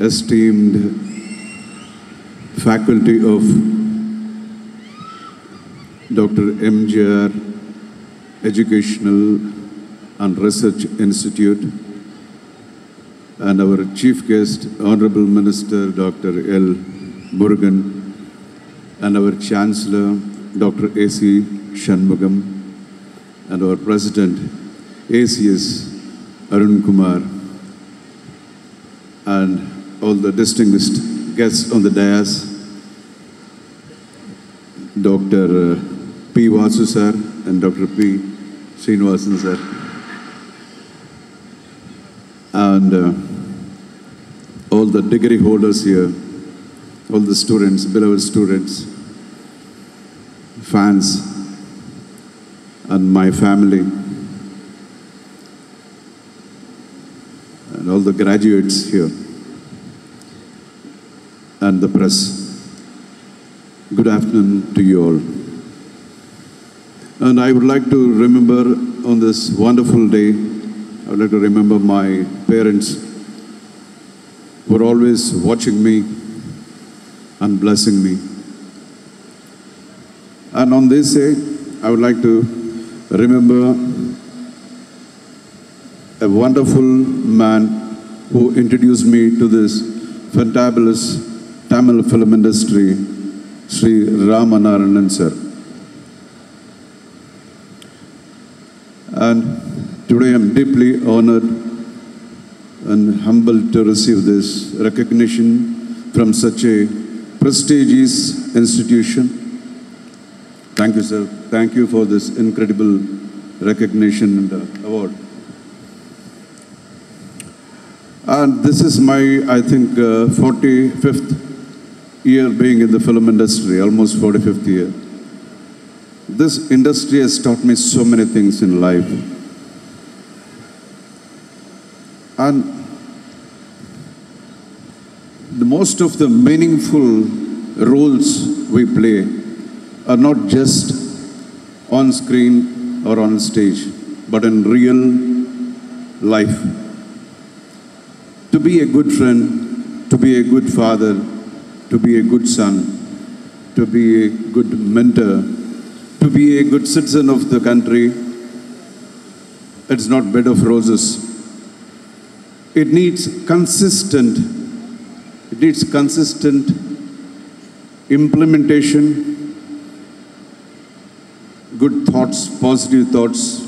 esteemed faculty of Dr. MGR Educational and Research Institute, and our chief guest, Honorable Minister Dr. L. Murugan, and our Chancellor, Dr. A.C. Shanmugam, and our President, ACS Arun Kumar, and all the distinguished guests on the dais, Dr. P. Vasu sir and Dr. P. Srinivasan sir, and all the degree holders here, all the students, beloved students, fans, and my family, and all the graduates here, and the press. Good afternoon to you all. And I would like to remember on this wonderful day, I would like to remember my parents who were always watching me and blessing me. And on this day, I would like to remember a wonderful man who introduced me to this fantabulous Tamil film industry, Sri Ramanarayanan sir. And today I am deeply honored and humbled to receive this recognition from such a prestigious institution. Thank you, sir. Thank you for this incredible recognition and award. And this is my, I think, 45th year being in the film industry, almost 45th year. This industry has taught me so many things in life. And most of the meaningful roles we play are not just on screen or on stage, but in real life. To be a good friend, to be a good father, to be a good son, to be a good mentor, to be a good citizen of the country, it's not bed of roses. It needs consistent implementation, good thoughts, positive thoughts,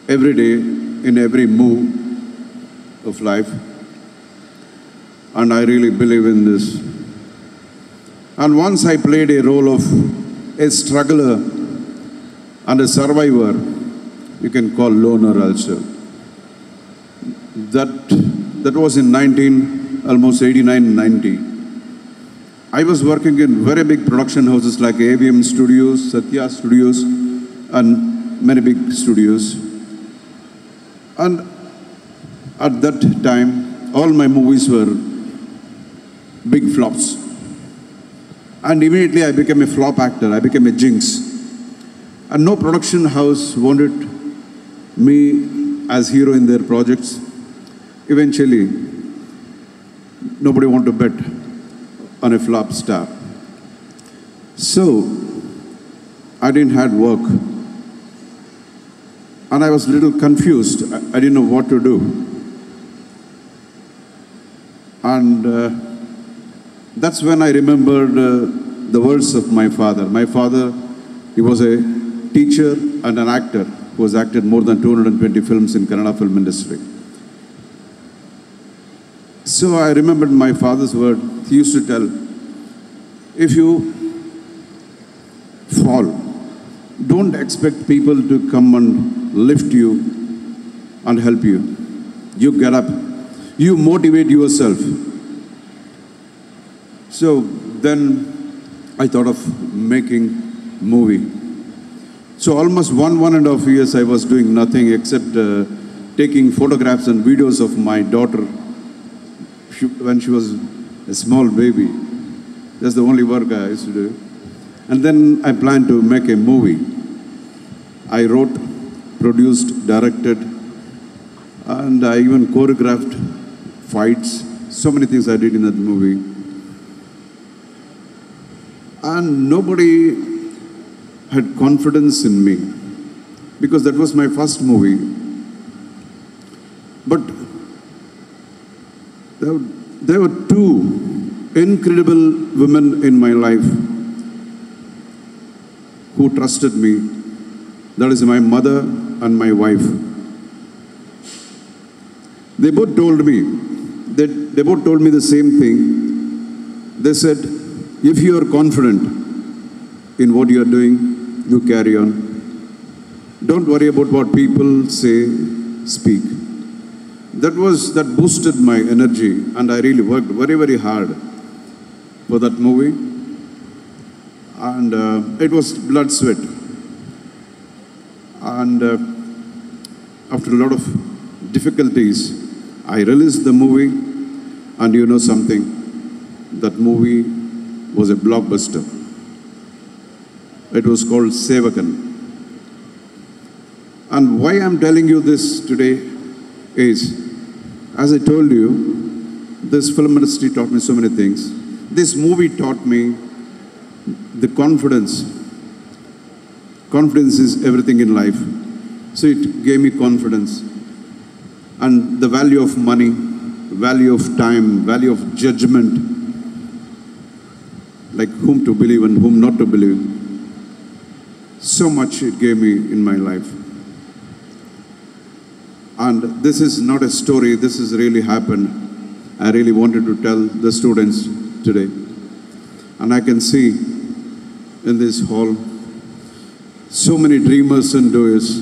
every day, in every move of life. And I really believe in this. And once I played a role of a struggler and a survivor, you can call loner also. That was in almost 89, 90. I was working in very big production houses like AVM Studios, Satya Studios, and many big studios. And at that time, all my movies were big flops. And immediately I became a flop actor, I became a jinx. And no production house wanted me as hero in their projects. Eventually, nobody wanted to bet on a flop star. So, I didn't have work. And I was a little confused. I didn't know what to do. And that's when I remembered the words of my father. My father, he was a teacher and an actor who has acted more than 220 films in Kannada film industry. So I remembered my father's word. He used to tell, if you fall, don't expect people to come and lift you and help you. You get up. You motivate yourself. So then I thought of making movie. So almost 1.5 years I was doing nothing except taking photographs and videos of my daughter when she was a small baby. That's the only work I used to do. And then I planned to make a movie. I wrote, produced, directed, and I even choreographed fights So many things I did in that movie. And nobody had confidence in me because that was my first movie. But there were two incredible women in my life who trusted me. That is my mother and my wife. They both told me the same thing. They said, if you are confident in what you are doing, you carry on. Don't worry about what people say, speak. That boosted my energy, and I really worked very, very hard for that movie. And it was blood, sweat. And after a lot of difficulties, I released the movie, and you know something, that movie was a blockbuster. It was called Sevakan. And why I'm telling you this today is, as I told you, this film industry taught me so many things. This movie taught me the confidence. Confidence is everything in life. So it gave me confidence. And the value of money, value of time, value of judgment, like whom to believe and whom not to believe. So much it gave me in my life. And this is not a story, this has really happened. I really wanted to tell the students today. And I can see in this hall so many dreamers and doers,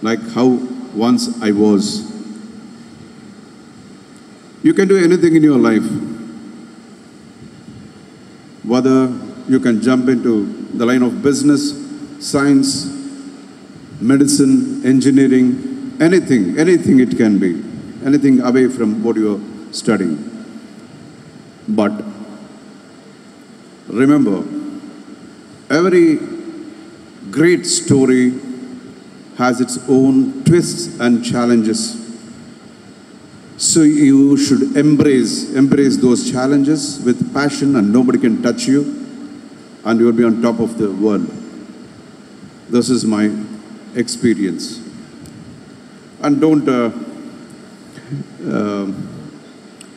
like how once I was. You can do anything in your life. Whether you can jump into the line of business, science, medicine, engineering, anything it can be. Anything away from what you are studying. But remember, every great story has its own twists and challenges. So you should embrace those challenges with passion, and nobody can touch you, and you will be on top of the world. This is my experience. And don't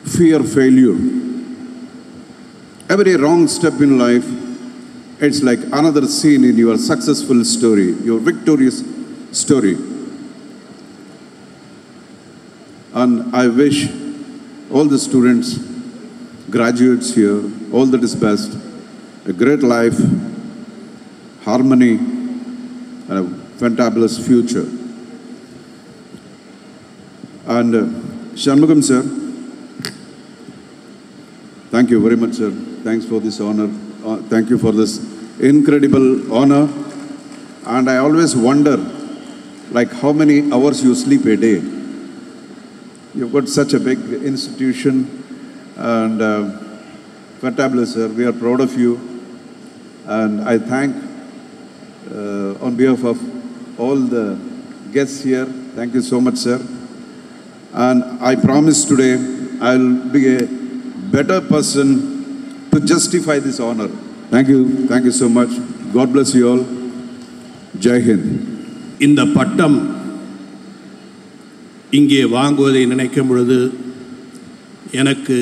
fear failure. Every wrong step in life, it's like another scene in your successful story, your victorious story. And I wish all the students, graduates here, all that is best, a great life, harmony, and a fantabulous future. And Shanmugam sir, thank you very much, sir. Thanks for this honor. Thank you for this incredible honor. And I always wonder, like, how many hours you sleep a day. You've got such a big institution, and fantabulous, sir. We are proud of you. And I thank, on behalf of all the guests here, thank you so much, sir. And I promise today I'll be a better person to justify this honor. Thank you so much. God bless you all. Jai Hind. இந்த பட்டம் இங்கே வாங்குவதை நினைக்கும் பொழுது எனக்கு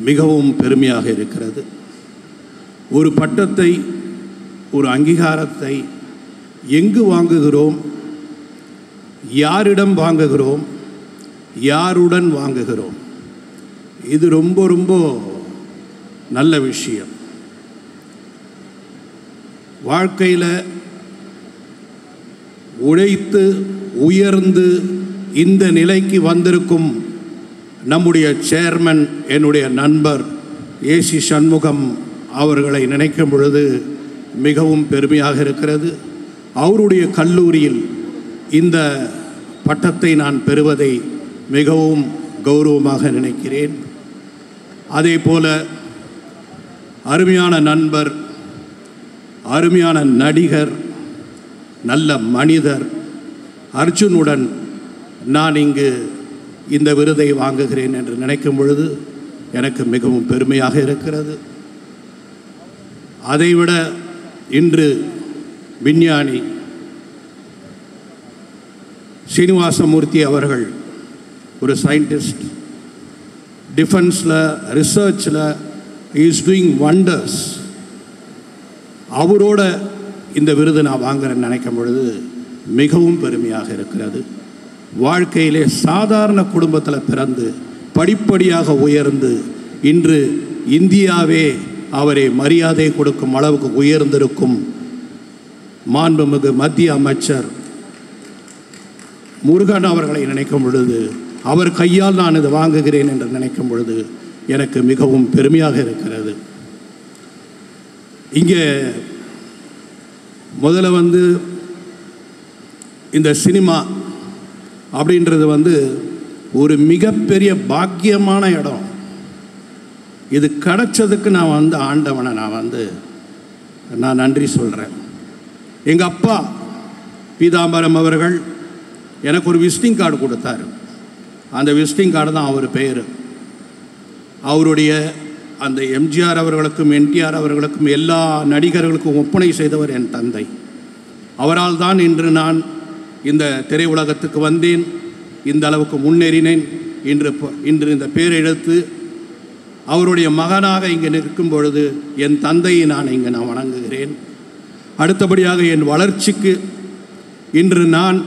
மிகவும் பெருமையாக இருக்கிறது. ஒரு பட்டத்தை, ஒரு அங்கீகாரத்தை எங்கு வாங்குகிறோம், யாரிடம் வாங்குகிறோம், யாருடன் வாங்குகிறோம், இது ரொம்ப ரொம்ப நல்ல விஷயம். வாழ்க்கையில் உழைத்து உயர்ந்து இந்த நிலைக்கு வந்திருக்கும் நம்முடைய சேர்மன், என்னுடைய நண்பர் ஏசி சண்முகம் அவர்களை நினைக்கும் பொழுது மிகவும் பெருமையாக இருக்கிறது. அவருடைய கல்லூரியில் இந்த பட்டத்தை நான் பெறுவதை மிகவும் கௌரவமாக நினைக்கிறேன். அதே போல அருமையான நண்பர், அருமையான நடிகர், நல்ல மனிதர் அர்ஜுனுடன் நான் இங்கு இந்த விருதை வாங்குகிறேன் என்று நினைக்கும் பொழுது எனக்கு மிகவும் பெருமையாக இருக்கிறது. அதைவிட இன்று விஞ்ஞானி ஸ்ரீனிவாசமூர்த்தி அவர்கள் ஒரு சயின்டிஸ்ட், டிஃபென்ஸில் ரிசர்ச்சில் இஸ் டூயிங் வண்டர்ஸ். அவரோட இந்த விருது நான் வாங்குறேன்னு நினைக்கும் பொழுது மிகவும் பெருமையாக இருக்கிறது. வாழ்க்கையிலே சாதாரண குடும்பத்தில் பிறந்து படிப்படியாக உயர்ந்து இன்று இந்தியாவே அவரை மரியாதை கொடுக்கும் அளவுக்கு உயர்ந்திருக்கும் மாண்புமிகு மத்திய அமைச்சர் முருகன் அவர்களை நினைக்கும் பொழுது, அவர் கையால் நான் இது வாங்குகிறேன் என்று நினைக்கும் பொழுது எனக்கு மிகவும் பெருமையாக இருக்கிறது. இங்கே முதல்ல இந்த சினிமா அப்படின்றது ஒரு மிகப்பெரிய பாக்கியமான இடம். இது கிடைச்சதுக்கு நான் ஆண்டவனை நான் நன்றி சொல்கிறேன். எங்கள் அப்பா பீதாம்பரம் அவர்கள் எனக்கு ஒரு விசிட்டிங் கார்டு கொடுத்தாரு. அந்த விசிட்டிங் கார்டு தான் அவர் பெயர். அவருடைய அந்த எம்ஜிஆர் அவர்களுக்கும் என்டிஆர் அவர்களுக்கும் எல்லா நடிகர்களுக்கும் ஒப்பனை செய்தவர் என் தந்தை. அவரால் தான் இன்று நான் இந்த திரையுலகத்துக்கு வந்தேன், இந்த அளவுக்கு முன்னேறினேன். இன்று இந்த பேர் எடுத்து அவருடைய மகனாக இங்கே நிற்கும் பொழுது என் தந்தையை நான் வணங்குகிறேன். அடுத்தபடியாக என் வளர்ச்சிக்கு இன்று நான்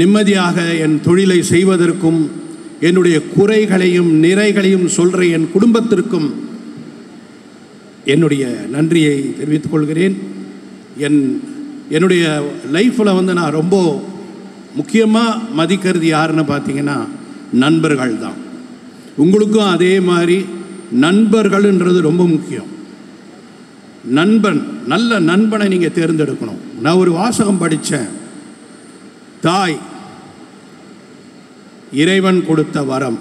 நிம்மதியாக என் தொழிலை செய்வதற்கும் என்னுடைய குறைகளையும் நிறைகளையும் சொல்கிற என் குடும்பத்திற்கும் என்னுடைய நன்றியை தெரிவித்துக் கொள்கிறேன். என்னுடைய லைஃப்பில் நான் ரொம்ப முக்கியமாக மதிக்கிறது யாருன்னு பார்த்தீங்கன்னா நண்பர்கள் தான். உங்களுக்கும் அதே மாதிரி நண்பர்கள்ன்றது ரொம்ப முக்கியம். நல்ல நண்பனை நீங்கள் தேர்ந்தெடுக்கணும். நான் ஒரு வாசகம் படித்தேன். தாய் இறைவன் கொடுத்த வரம்,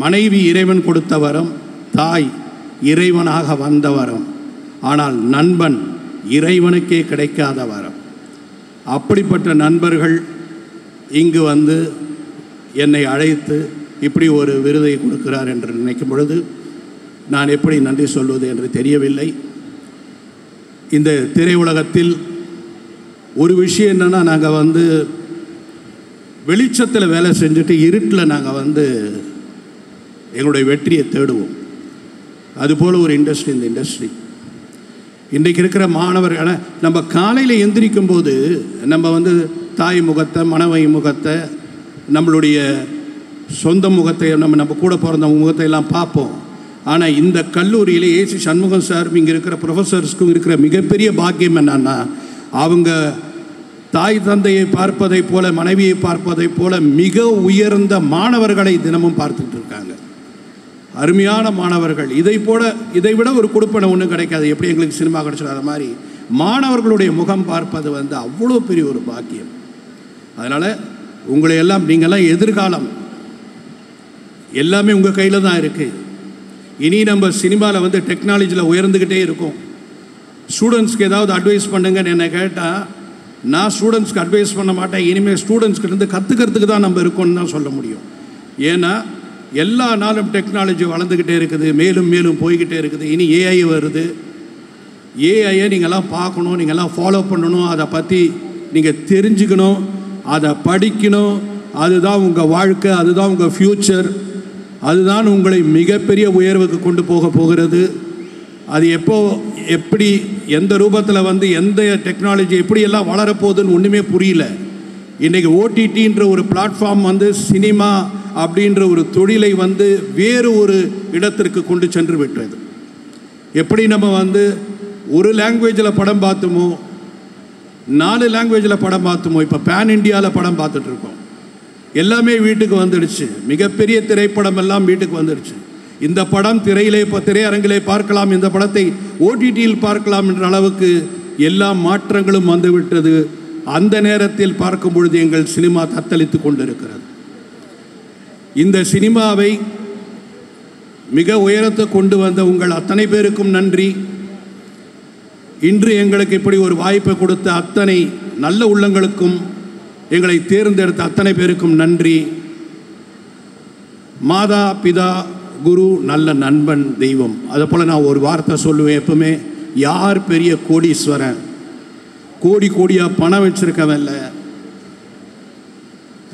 மனைவி இறைவன் கொடுத்த வரம், தாய் இறைவனாக வந்த வரம், ஆனால் நண்பன் இறைவனுக்கே கிடைக்காத வரம். அப்படிப்பட்ட நண்பர்கள் இங்கு என்னை அழைத்து இப்படி ஒரு விருதை கொடுக்கிறார் என்று நினைக்கும் பொழுது நான் எப்படி நன்றி சொல்வது என்று தெரியவில்லை. இந்த திரையுலகத்தில் ஒரு விஷயம் என்னென்னா, நாங்கள் வெளிச்சத்தில் வேலை செஞ்சுட்டு இருட்டில் நாங்கள் எங்களுடைய வெற்றியை தேடுவோம். அதுபோல் ஒரு இண்டஸ்ட்ரி இந்த இண்டஸ்ட்ரி. இன்றைக்கு இருக்கிற மாணவர்களை நம்ம காலையில் எந்திரிக்கும் போது நம்ம தாய் முகத்தை, மனைவி முகத்தை, நம்மளுடைய சொந்த முகத்தை, நம்ம கூட பிறந்த முகத்தை எல்லாம் பார்ப்போம். ஆனால் இந்த கல்லூரியில் ஏசி சண்முகம் சார் இங்கே இருக்கிற ப்ரொஃபஸர்ஸ்க்கும் இருக்கிற மிகப்பெரிய பாக்கியம் என்னன்னா, அவங்க தாய் தந்தையை பார்ப்பதைப் போல, மனைவியை பார்ப்பதைப் போல மிக உயர்ந்த மாணவர்களை தினமும் பார்த்துட்டு இருக்காங்க. அருமையான மாணவர்கள். இதை விட ஒரு கொடுப்பனை ஒன்றும் கிடைக்காது. எப்படி எங்களுக்கு சினிமா கிடைச்சது அது மாதிரி மாணவர்களுடைய முகம் பார்ப்பது அவ்வளோ பெரிய ஒரு பாக்கியம். அதனால் உங்களை எல்லாம், நீங்கள்லாம் எதிர்காலம் எல்லாமே உங்கள் கையில் தான் இருக்குது. இனி நம்ம சினிமாவில் டெக்னாலஜியில் உயர்ந்துக்கிட்டே இருக்கும். ஸ்டூடெண்ட்ஸ்க்கு ஏதாவது அட்வைஸ் பண்ணுங்கன்னு என்னை கேட்டால் நான் ஸ்டூடெண்ட்ஸ்க்கு அட்வைஸ் பண்ண மாட்டேன். இனிமேல் ஸ்டூடெண்ட்ஸ்கிட்ட கற்றுக்கிறதுக்கு தான் நம்ம இருக்கோன்னு தான் சொல்ல முடியும். ஏன்னா எல்லா நாளும் டெக்னாலஜி வளர்ந்துக்கிட்டே இருக்குது, மேலும் மேலும் போய்கிட்டே இருக்குது. இனி ஏஐ வருது. ஏஐயை நீங்கள்லாம் பார்க்கணும், நீங்கள்லாம் ஃபாலோ பண்ணணும், அதை பற்றி நீங்கள் தெரிஞ்சுக்கணும், அதை படிக்கணும். அதுதான் உங்கள் வாழ்க்கை, அதுதான் உங்கள் ஃப்யூச்சர், அதுதான் உங்களை மிகப்பெரிய உயர்வுக்கு கொண்டு போகிறது. அது எப்படி எந்த ரூபத்தில் எந்த டெக்னாலஜி எப்படியெல்லாம் வளரப்போகுதுன்னு ஒன்றுமே புரியல. இன்றைக்கி ஓடிடின்ற ஒரு பிளாட்ஃபார்ம் சினிமா அப்படின்ற ஒரு தொழிலை வேறு ஒரு இடத்திற்கு கொண்டு சென்று விட்டது. எப்படி நம்ம ஒரு லாங்குவேஜில் படம் பார்த்தோமோ, 4 லாங்குவேஜில் படம் பார்த்தோமோ, இப்போ பேன் இண்டியாவில் படம் பார்த்துட்ருக்கோம். எல்லாமே வீட்டுக்கு வந்துடுச்சு. மிகப்பெரிய திரைப்படம் எல்லாம் வீட்டுக்கு வந்துடுச்சு. இந்த படம் திரையரங்கிலே பார்க்கலாம், இந்த படத்தை ஓடிடியில் பார்க்கலாம் என்ற அளவுக்கு எல்லா மாற்றங்களும் வந்துவிட்டது. அந்த நேரத்தில் பார்க்கும் பொழுது எங்கள் சினிமா தத்தளித்து கொண்டிருக்கிறது. இந்த சினிமாவை மிக உயரத்தை கொண்டு வந்த உங்கள் அத்தனை பேருக்கும் நன்றி. இன்று எங்களுக்கு இப்படி ஒரு வாய்ப்பை கொடுத்த அத்தனை நல்ல உள்ளங்களுக்கும் எங்களை தேர்ந்தெடுத்த அத்தனை பேருக்கும் நன்றி. மாதா பிதா குரு நல்ல நண்பன் தெய்வம். அதை போல் நான் ஒரு வார்த்தை சொல்லுவேன் எப்பவுமே, யார் பெரிய கோடீஸ்வரன், கோடி கோடியாக பணம் வச்சிருக்கவன் இல்லை,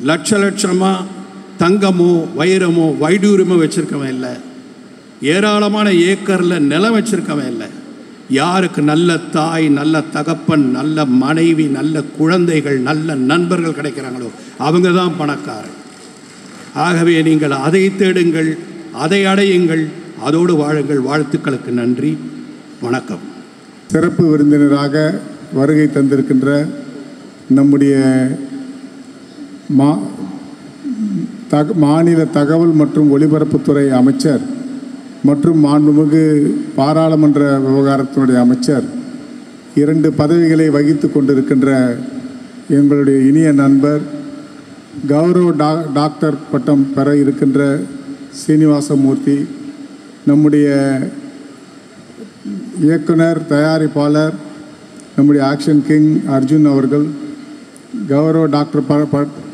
லட்ச லட்சமாக தங்கமோ வைரமோ வைடூரியமோ வச்சிருக்கவன் இல்லை, ஏராளமான ஏக்கரில் நிலம் வச்சிருக்கவன் இல்லை. யாருக்கு நல்ல தாய், நல்ல தகப்பன், நல்ல மனைவி, நல்ல குழந்தைகள், நல்ல நண்பர்கள் கிடைக்கிறாங்களோ அவங்க தான் பணக்காரர். ஆகவே நீங்கள் அதை தேடுங்கள், அதை அடையுங்கள், அதோடு வாழுங்கள். வாழ்த்துக்களுக்கு நன்றி. வணக்கம். சிறப்பு விருந்தினராக வருகை தந்திருக்கின்ற நம்முடைய மாநில தகவல் மற்றும் ஒலிபரப்புத்துறை அமைச்சர் மற்றும் மாண்புமிகு பாராளுமன்ற விவகாரத்தினுடைய அமைச்சர், 2 பதவிகளை வகித்து கொண்டிருக்கின்ற எங்களுடைய இனிய நண்பர், கௌரவ டாக்டர் பட்டம் பெற இருக்கின்ற சீனிவாசமூர்த்தி, நம்முடைய இயக்குனர் தயாரிப்பாளர் நம்முடைய ஆக்ஷன் கிங் அர்ஜுன் அவர்கள், கௌரவ டாக்டர்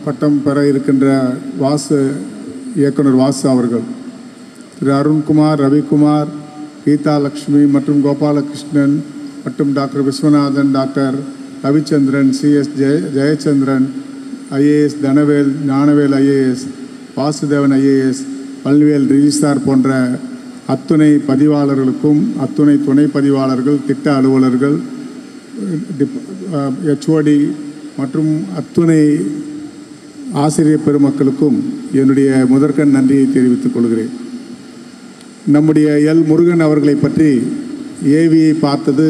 பட்டம் பெற இருக்கின்ற இயக்குனர் வாசு அவர்கள், திரு அருண்குமார், ரவிக்குமார், கீதா லக்ஷ்மி மற்றும் கோபாலகிருஷ்ணன் மற்றும் doctor Viswanathan, doctor Ravichandran, CS Jayachandran IAS, Thanavel Gnanavel IAS, Vasudevan IAS, Palvel registrar போன்ற அத்துணை பதிவாளர்களுக்கும், அத்துணை துணை பதிவாளர்கள், திட்ட அலுவலர்கள், ஹெச்ஓடி மற்றும் அத்துணை ஆசிரியர் பெருமக்களுக்கும் என்னுடைய முதற்கண் நன்றியை தெரிவித்துக் கொள்கிறேன். நம்முடைய எல் முருகன் அவர்களை பற்றி ஏவியை பார்த்தது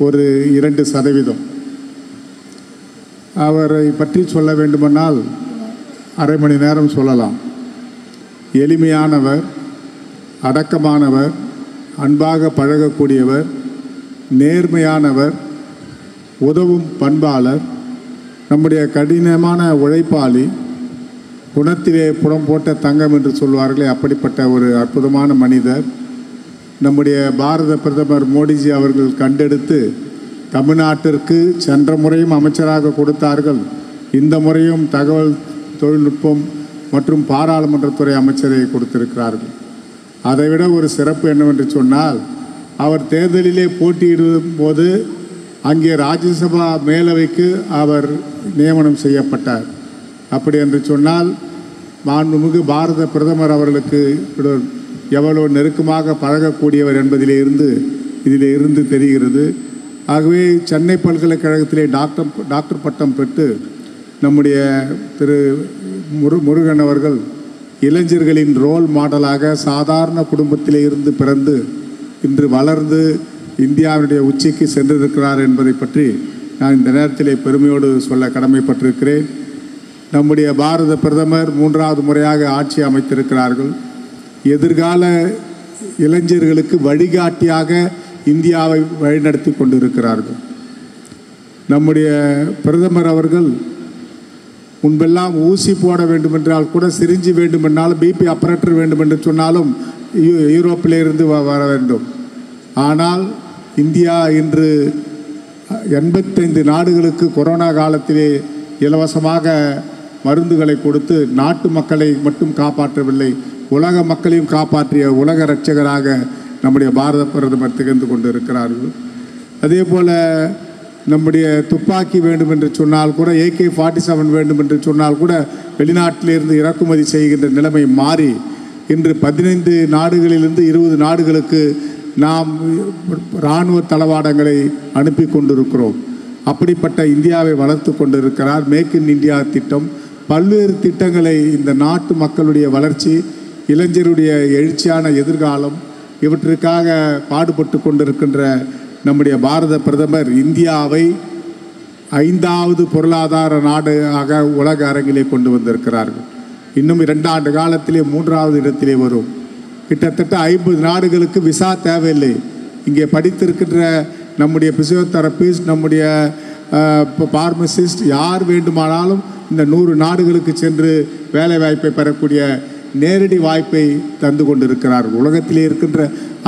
ஒரு 2%. அவரை பற்றி சொல்ல வேண்டுமென்றால் அரை மணி நேரம் சொல்லலாம். எளிமையானவர், அடக்கமானவர், அன்பாக பழகக்கூடியவர், நேர்மையானவர், உதவும் பண்பாளர், நம்முடைய கடினமான உழைப்பாளி, குணத்திலே புறம் போட்ட தங்கம் என்று சொல்வார்களே அப்படிப்பட்ட ஒரு அற்புதமான மனிதர். நம்முடைய பாரத பிரதமர் மோடிஜி அவர்கள் கண்டெடுத்து தமிழ்நாட்டிற்கு சென்ற முறையும் அமைச்சராக கொடுத்தார்கள், இந்த முறையும் தகவல் தொழில்நுட்பம் மற்றும் பாராளுமன்றத்துறை அமைச்சரை கொடுத்திருக்கிறார்கள். அதைவிட ஒரு சிறப்பு என்னவென்று சொன்னால், அவர் தேர்தலிலே போட்டியிடும் போது அங்கே ராஜ்யசபா மேலவைக்கு அவர் நியமனம் செய்யப்பட்டார். அப்படி என்று சொன்னால் மாண்புமிகு பாரத பிரதமர் அவர்களுக்கு எவ்வளோ நெருக்கமாக பழகக்கூடியவர் என்பதிலே இருந்து தெரிகிறது. ஆகவே சென்னை பல்கலைக்கழகத்திலே டாக்டர் பட்டம் பெற்று நம்முடைய திரு முருகன் அவர்கள் இளைஞர்களின் ரோல் மாடலாக சாதாரண குடும்பத்திலே இருந்து பிறந்து இன்று வளர்ந்து இந்தியாவுடைய உச்சிக்கு சென்றிருக்கிறார் என்பதை பற்றி நான் இந்த நேரத்திலே பெருமையோடு சொல்ல கடமைப்பட்டிருக்கிறேன். நம்முடைய பாரத பிரதமர் 3வது முறையாக ஆட்சி அமைத்திருக்கிறார்கள். எதிர்கால இளைஞர்களுக்கு வழிகாட்டியாக இந்தியாவை வழிநடத்தி கொண்டிருக்கிறார்கள். நம்முடைய பிரதமர் அவர்கள் முன்பெல்லாம் ஊசி போட வேண்டுமென்றால் கூட, சிரிஞ்சி வேண்டுமென்றாலும், பிபி ஆப்ரேட்டர் வேண்டும் என்று சொன்னாலும் யூரோப்பிலிருந்து வர வேண்டும். ஆனால் இந்தியா இன்று 85 நாடுகளுக்கு கொரோனா காலத்திலே இலவசமாக மருந்துகளை கொடுத்து நாட்டு மக்களை மட்டும் காப்பாற்றவில்லை, உலக மக்களையும் காப்பாற்றிய உலக இரட்சகராக நம்முடைய பாரத பிரதமர் திகழ்ந்து கொண்டு இருக்கிறார்கள். அதே போல் நம்முடைய துப்பாக்கி வேண்டும் என்று சொன்னால் கூட, AK-47 வேண்டும் என்று சொன்னால் கூட வெளிநாட்டிலிருந்து இறக்குமதி செய்கின்ற நிலைமை மாறி இன்று 15 நாடுகளிலிருந்து 20 நாடுகளுக்கு நாம் இராணுவ தளவாடங்களை அனுப்பி கொண்டிருக்கிறோம். அப்படிப்பட்ட இந்தியாவை வளர்த்து கொண்டிருக்கிறார். மேக் இன் இந்தியா திட்டம், பல்வேறு திட்டங்களை இந்த நாட்டு மக்களுடைய வளர்ச்சி, இளைஞருடைய எழுச்சியான எதிர்காலம், இவற்றிற்காக பாடுபட்டு கொண்டிருக்கின்ற நம்முடைய பாரத பிரதமர் இந்தியாவை 5வது பொருளாதார நாடாக உலக அரங்கிலே கொண்டு வந்திருக்கிறார்கள். இன்னும் 2 ஆண்டு காலத்திலே 3வது இடத்திலே வரும். கிட்டத்தட்ட 50 நாடுகளுக்கு விசா தேவையில்லை. இங்கே படித்திருக்கின்ற நம்முடைய பிசியோதெரபிஸ்ட், நம்முடைய பார்மசிஸ்ட், யார் வேண்டுமானாலும் இந்த 100 நாடுகளுக்கு சென்று வேலை வாய்ப்பை பெறக்கூடிய நேரடி வாய்ப்பை தந்து கொண்டிருக்கிறார்கள். உலகத்திலே இருக்கின்ற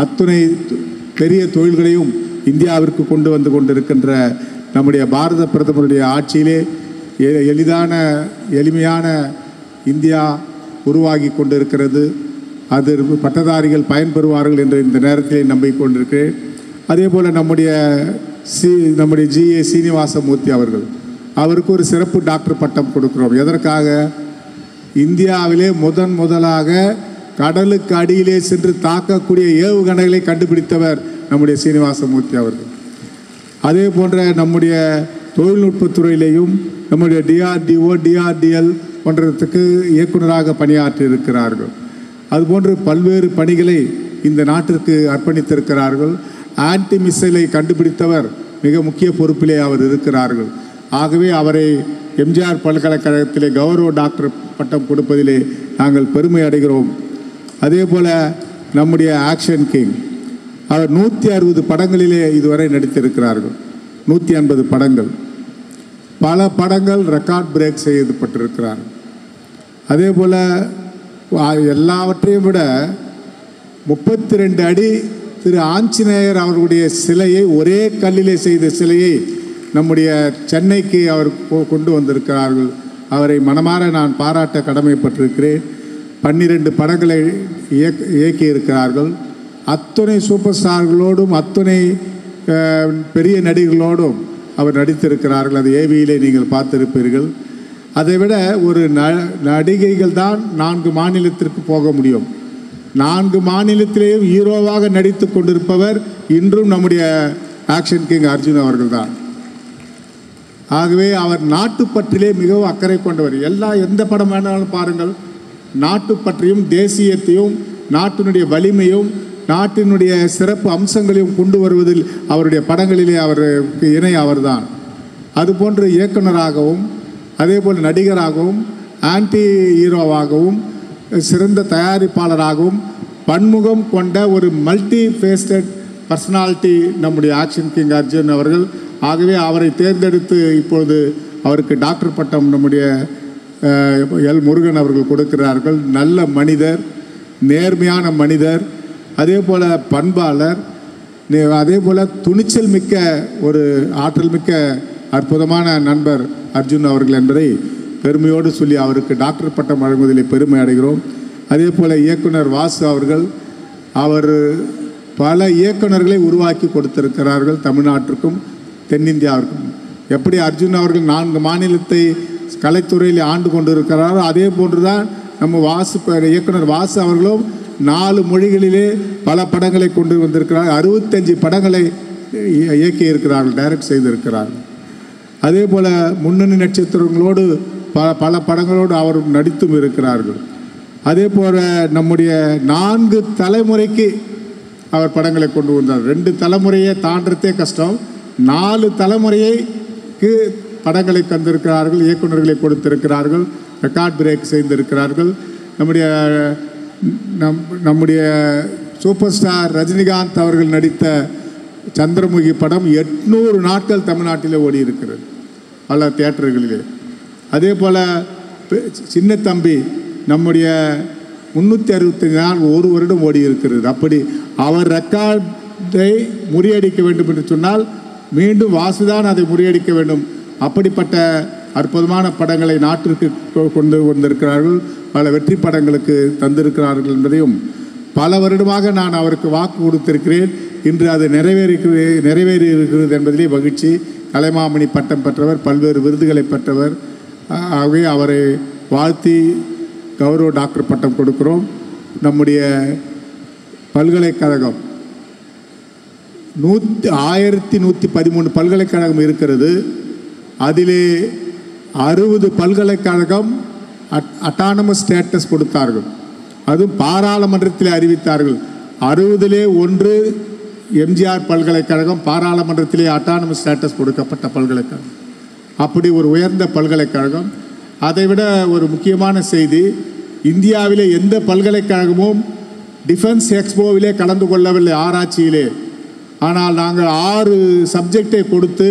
அத்துணை பெரிய தொழில்களையும் இந்தியாவிற்கு கொண்டு வந்து கொண்டிருக்கின்ற நம்முடைய பாரத பிரதமருடைய ஆட்சியிலே எளிமையான இந்தியா உருவாகி கொண்டிருக்கிறது. அது பட்டதாரிகள் பயன்பெறுவார்கள் என்று இந்த நேரத்தில் நம்பிக்கொண்டிருக்கிறேன். அதே போல் நம்முடைய ஜி.ஏ. சீனிவாசமூர்த்தி அவர்கள், அவருக்கு ஒரு சிறப்பு டாக்டர் பட்டம் கொடுக்கிறோம். எதற்காக? இந்தியாவிலே முதலாக கடலுக்கு அடியிலே சென்று தாக்கக்கூடிய ஏவுகணைகளை கண்டுபிடித்தவர் நம்முடைய சீனிவாசமூர்த்தி அவர்கள். அதே போன்ற நம்முடைய தொழில்நுட்பத்துறையிலேயும் நம்முடைய DRDO, DRDL போன்றதுக்கு இயக்குநராக பணியாற்றி இருக்கிறார்கள். அதுபோன்று பல்வேறு பணிகளை இந்த நாட்டிற்கு அர்ப்பணித்திருக்கிறார்கள். ஆன்டி மிசைலை கண்டுபிடித்தவர் மிக முக்கிய பொறுப்பிலே அவர் இருக்கிறார்கள். ஆகவே அவரை எம்ஜிஆர் பல்கலைக்கழகத்திலே கௌரவ டாக்டர் பட்டம் கொடுப்பதிலே நாங்கள் பெருமை அடைகிறோம். அதே போல் நம்முடைய ஆக்ஷன் கிங் அவர் 160 படங்களிலே இதுவரை நடித்திருக்கிறார்கள். 150 படங்கள், பல படங்கள் ரெக்கார்ட் பிரேக் செய்யப்பட்டிருக்கிறார்கள். அதே போல் எல்லாவற்றையும் விட 32 அடி திரு ஆஞ்சநேயர் அவர்களுடைய சிலையை, ஒரே கல்லிலே செய்த சிலையை நம்முடைய சென்னைக்கு அவர் கொண்டு வந்திருக்கிறார்கள். அவரை மனமாற நான் பாராட்ட கடமைப்பட்டிருக்கிறேன். 12 படங்களை இயக்கியிருக்கிறார்கள். அத்தனை சூப்பர் ஸ்டார்களோடும் அத்தனை பெரிய நடிகர்களோடும் அவர் நடித்திருக்கிறார்கள். அது ஏவியிலே நீங்கள் பார்த்திருப்பீர்கள். அதைவிட ஒரு நடிகைகள் தான் 4 மாநிலத்திற்கு போக முடியும். 4 மாநிலத்திலேயும் ஹீரோவாக நடித்து கொண்டிருப்பவர் இன்றும் நம்முடைய ஆக்ஷன் கிங் அர்ஜுன் அவர்கள் தான். ஆகவே அவர் நாட்டுப்பற்றிலே மிகவும் அக்கறை கொண்டவர். எந்த படம் வேணாலும் பாருங்கள், நாட்டுப்பற்றியும் தேசியத்தையும் நாட்டினுடைய வலிமையும் நாட்டினுடைய சிறப்பு அம்சங்களையும் கொண்டு வருவதில் அவருடைய படங்களிலே அவருக்கு இணை அவர்தான். அதுபோன்று இயக்குனராகவும் அதே போல் நடிகராகவும் ஆன்டி ஹீரோவாகவும் சிறந்த தயாரிப்பாளராகவும் பன்முகம் கொண்ட ஒரு மல்டி ஃபேஸ்டட் பர்சனாலிட்டி நம்முடைய ஆக்ஷன் கிங் அர்ஜுன் அவர்கள். ஆகவே அவரை தேர்ந்தெடுத்து இப்பொழுது அவருக்கு டாக்டர் பட்டம் நம்முடைய எல். முருகன் அவர்கள் கொடுக்கிறார்கள். நல்ல மனிதர், நேர்மையான மனிதர், அதே போல் பண்பாளர், அதே போல் துணிச்சல் மிக்க ஒரு ஆற்றல் மிக்க அற்புதமான நண்பர் அர்ஜுன் அவர்கள் என்பதை பெருமையோடு சொல்லி அவருக்கு டாக்டர் பட்டம் வழங்குவதில் பெருமை அடைகிறோம். அதே போல் இயக்குனர் வாசு அவர்கள், அவர் பல இயக்குநர்களை உருவாக்கி கொடுத்திருக்கிறார்கள் தமிழ்நாட்டிற்கும் தென்னிந்தியாவிற்கும். எப்படி அர்ஜுன் அவர்கள் 4 மாநிலத்தை கலைத்துறையில் ஆண்டு கொண்டிருக்கிறாரோ அதே போன்று தான் நம்ம இயக்குனர் வாசு அவர்களும் 4 மொழிகளிலே பல படங்களை கொண்டு வந்திருக்கிறார். 65 படங்களை இயக்கி இருக்கிறார்கள், டைரக்ட் செய்திருக்கிறார்கள். அதே போல் முன்னணி நட்சத்திரங்களோடு பல படங்களோடு அவர் நடித்தும் இருக்கிறார்கள். அதே போல் நம்முடைய 4 தலைமுறைக்கு அவர் படங்களை கொண்டு வந்தார். 2 தலைமுறையை தாண்டதே கஷ்டம், 4 தலைமுறைக்கு படங்களை தந்திருக்கிறார்கள், இயக்குநர்களை கொடுத்திருக்கிறார்கள், ரெக்கார்ட் பிரேக் செய்திருக்கிறார்கள். நம்முடைய சூப்பர் ஸ்டார் ரஜினிகாந்த் அவர்கள் நடித்த சந்திரமுகி படம் 800 நாட்கள் தமிழ்நாட்டிலே ஓடி இருக்கிறது பல தியேட்டர்களிலே. அதே போல் சின்ன தம்பி நம்முடைய 365 நாள் 1 வருடம் ஓடி இருக்கிறது. அப்படி அவர் ரெக்கார்டை முறியடிக்க வேண்டும் என்று சொன்னால் மீண்டும் வாசுதான் அதை முறியடிக்க வேண்டும். அப்படிப்பட்ட அற்புதமான படங்களை நாட்டிற்கு கொண்டு வந்திருக்கிறார்கள், பல வெற்றி படங்களுக்கு தந்திருக்கிறார்கள் என்பதையும் பல வருடமாக நான் அவருக்கு வாக்கு கொடுத்திருக்கிறேன். இன்று அது நிறைவேறி இருக்கிறது என்பதிலே மகிழ்ச்சி. கலைமாமணி பட்டம் பெற்றவர், பல்வேறு விருதுகளை பெற்றவர். ஆகவே அவரை வாழ்த்தி கௌரவ டாக்டர் பட்டம் கொடுக்கிறோம். நம்முடைய பல்கலைக்கழகம் 1113 பல்கலைக்கழகம் இருக்கிறது. அதிலே 60 பல்கலைக்கழகம் அட்டானமஸ் ஸ்டேட்டஸ் கொடுத்தார்கள், அதுவும் பாராளுமன்றத்தில் அறிவித்தார்கள். 60லே 1 எம்ஜிஆர் பல்கலைக்கழகம் பாராளுமன்றத்திலே அட்டானமஸ் ஸ்டேட்டஸ் கொடுக்கப்பட்ட பல்கலைக்கழகம். அப்படி ஒரு உயர்ந்த பல்கலைக்கழகம். அதைவிட ஒரு முக்கியமான செய்தி, இந்தியாவிலே எந்த பல்கலைக்கழகமும் டிஃபென்ஸ் எக்ஸ்போவிலே கலந்து கொள்ளவில்லை ஆராய்ச்சியிலே. ஆனால் நாங்கள் 6 சப்ஜெக்டை கொடுத்து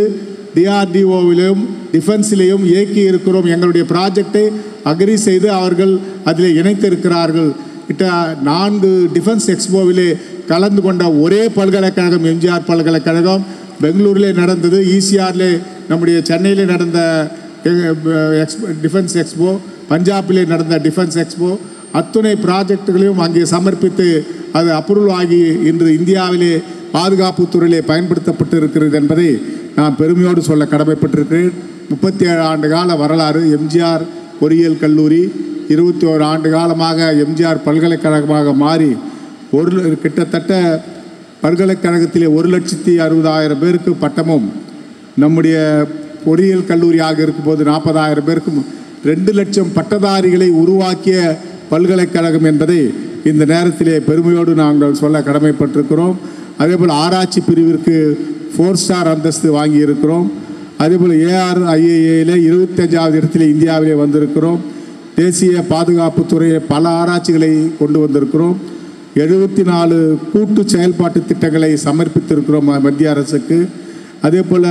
DRDOவிலும் டிஃபென்ஸிலேயும் இயக்கி இருக்கிறோம். எங்களுடைய ப்ராஜெக்டை அக்ரி செய்து அவர்கள் அதில் இணைத்திருக்கிறார்கள். 4 டிஃபென்ஸ் எக்ஸ்போவிலே கலந்து கொண்ட ஒரே பல்கலைக்கழகம் எம்ஜிஆர் பல்கலைக்கழகம். பெங்களூரிலே நடந்தது, ECRலே நம்முடைய சென்னையிலே நடந்த டிஃபென்ஸ் எக்ஸ்போ, பஞ்சாபிலே நடந்த டிஃபென்ஸ் எக்ஸ்போ, அத்துணை ப்ராஜெக்டுகளையும் அங்கே சமர்ப்பித்து அது அப்ரூவல் ஆகி இன்று இந்தியாவிலே பாதுகாப்பு துறையிலே பயன்படுத்தப்பட்டு இருக்கிறது என்பதை நான் பெருமையோடு சொல்ல கடமைப்பட்டிருக்கிறேன். 37 ஆண்டு கால வரலாறு எம்ஜிஆர் பொறியியல் கல்லூரி 21 ஆண்டு காலமாக எம்ஜிஆர் பல்கலைக்கழகமாக மாறி கிட்டத்தட்ட பல்கலைக்கழகத்திலே 1,60,60,000 பேருக்கு பட்டமும், நம்முடைய பொறியியல் கல்லூரியாக இருக்கும்போது 40,000 பேருக்கும் 2 லட்சம் பட்டதாரிகளை உருவாக்கிய பல்கலைக்கழகம் என்பதை இந்த நேரத்திலே பெருமையோடு நாங்கள் சொல்ல கடமைப்பட்டிருக்கிறோம். அதேபோல் ஆராய்ச்சி பிரிவிற்கு 4 ஸ்டார் அந்தஸ்து வாங்கியிருக்கிறோம். அதேபோல் ARIIAயில் 25வது இடத்திலே இந்தியாவிலே வந்திருக்கிறோம். தேசிய பாதுகாப்பு துறையை பல ஆராய்ச்சிகளை கொண்டு வந்திருக்கிறோம். 74 கூட்டு செயல்பாட்டு திட்டங்களை சமர்ப்பித்திருக்கிறோம் மத்திய அரசுக்கு. அதே போல்